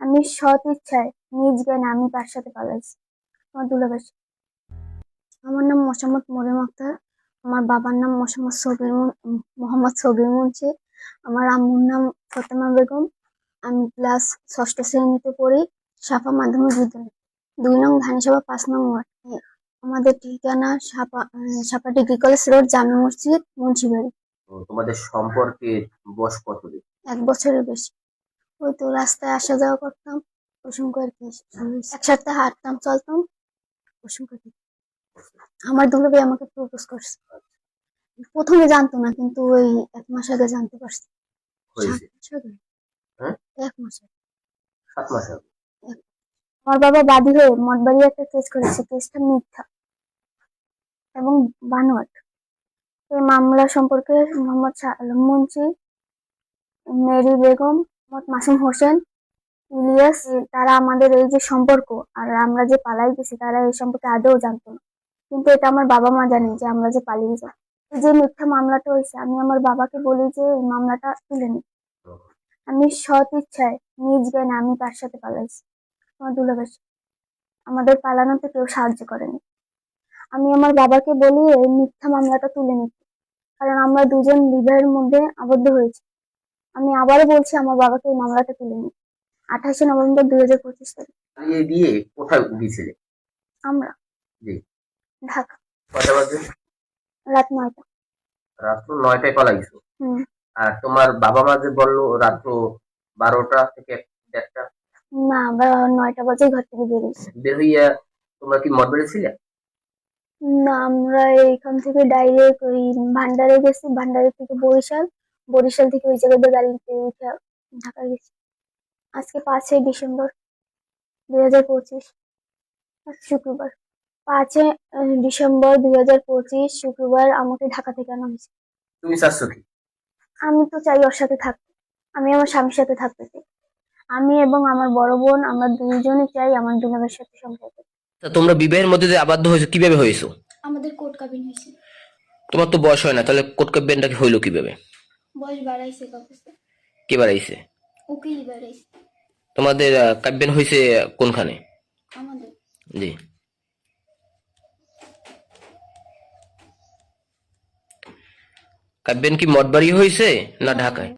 আমি সৎ ইচ্ছায় নিজ জ্ঞানে আমি তার সাথে পালাইছি। আমার দুলাভাই। আমার নাম মোসাম্মদ মরিয়ম আক্তার। আমার বাবার নাম মোহাম্মদ সবির মুন্সি। আমার আম্মুর নাম ফাতেমা বেগম। আমি ক্লাস ষষ্ঠ শ্রেণীতে পড়ি, সাফা মাধ্যমিক বিদ্যালয়, ২ নং ধানেসভা ৫ নং ওয়ার্ড। আমাদের ঠিকানা সাপা ডিগ্রি কলেজ রোড, জামে মসজিদ, মুন্সিবাড়ি। তোমাদের সম্পর্কে বয়স কতদিন? ১ বছরের বেশি। ওই তো রাস্তায় আসা যাওয়া করতাম, ওসম করে কি একসাথে হাঁটতাম চলতাম, ওসম করে। আমার দুলাভাই আমাকে প্রপোজ করছে। প্রথমে জানতো না, কিন্তু ওই ১ মাস আগে জানতে পারছি। হয়েছে ৭ মাস আগে, হ্যাঁ ১ মাস আগে। 7 মাস আগে। আমার বাবা বাদী হয়ে মঠবাড়ি একটা কেস করেছে। কেসটা মিথ্যা এবং বানোয়াট। এই মামলা সম্পর্কে মোহাম্মদ শাহ আলম মুন্সি, মেরি বেগম, মোহাম্মদ মাসুম হোসেন, ইলিয়াস, তারা আমাদের এই যে সম্পর্ক আর আমরা যে পালাই গেছি, তারা এই সম্পর্কে আদৌ জানতো না। কিন্তু এটা আমার বাবা মা জানে যে আমরা যে পালিয়ে যাই। এই যে মিথ্যা মামলাটা হয়েছে, আমি আমার বাবাকে বলি যে এই মামলাটা তুলে নি। আমি সৎ ইচ্ছায় নিজ জ্ঞানে আমি তার সাথে পালাইছি। আমার দুলাভাই। আমাদের পালানোতে কেউ সাহায্য করেনি। আমি আমার বাবাকে বলি এই মিথ্যা মামলাটা তুলে নিতে, কারণ আমরা দুজন বিবাহের মধ্যে আবদ্ধ হয়েছি। আমি আবারও বলছি আমার বাবাকে এই মামলাটা তুলে নিতে। ২৮শে নভেম্বর ২০২৫ তারিখ। পালিয়ে গিয়ে কোথায় গিয়েছিলে? আমরা জি। ঢাকা। কটা বাজে? রাত ৯টা। রাত্র 9টায় পালাইছো? আর তোমার বাবা মা যে বললো রাত্র 12টা থেকে 1টা? না, আমরা ৯টা বাজে ঘর থেকে বেরিয়েছি। বের হইয়া তোমরা কি মঠবাড়ি ছিলে? না, আমরা এইখান থেকে ডাইরেক্ট ওই ভান্ডারে গেছি, ভান্ডারের থেকে বরিশাল, বরিশাল থেকে ওই জায়গায় গাড়িতে উঠে ঢাকা গেছি। আজকে ৫ই ডিসেম্বর ২০২৫, শুক্রবার। ৫ই ডিসেম্বর ২০২৫ শুক্রবার আমাকে ঢাকা থেকে আনা হয়েছে। তুমি চাচ্ছ কি? আমি তো চাই ওর সাথে থাকতে। আমি আমার স্বামীর সাথে থাকতে চাই। আমি এবং আমার বড় বোন, আমরা দুইজনই চাই আমার দুলাভাইয়ের সাথে সংসার করতে। তা তোমরা বিবাহের মধ্যে যে আবদ্ধ হয়েছো কিভাবে হয়েছো? আমাদের কোর্ট কাবিন হয়েছে। তোমার তো বয়স হয় না, তাহলে কোর্ট কাবিনটা হইলো কিভাবে? বয়স বাড়াইছে কাকুকে। কে বাড়াইছে? উকিল বাড়াইছে। তোমাদের কাব্যান হয়েছে কোনখানে? আমাদের। জি। কাব্যান কি মঠবাড়ি হয়েছে না ঢাকায়?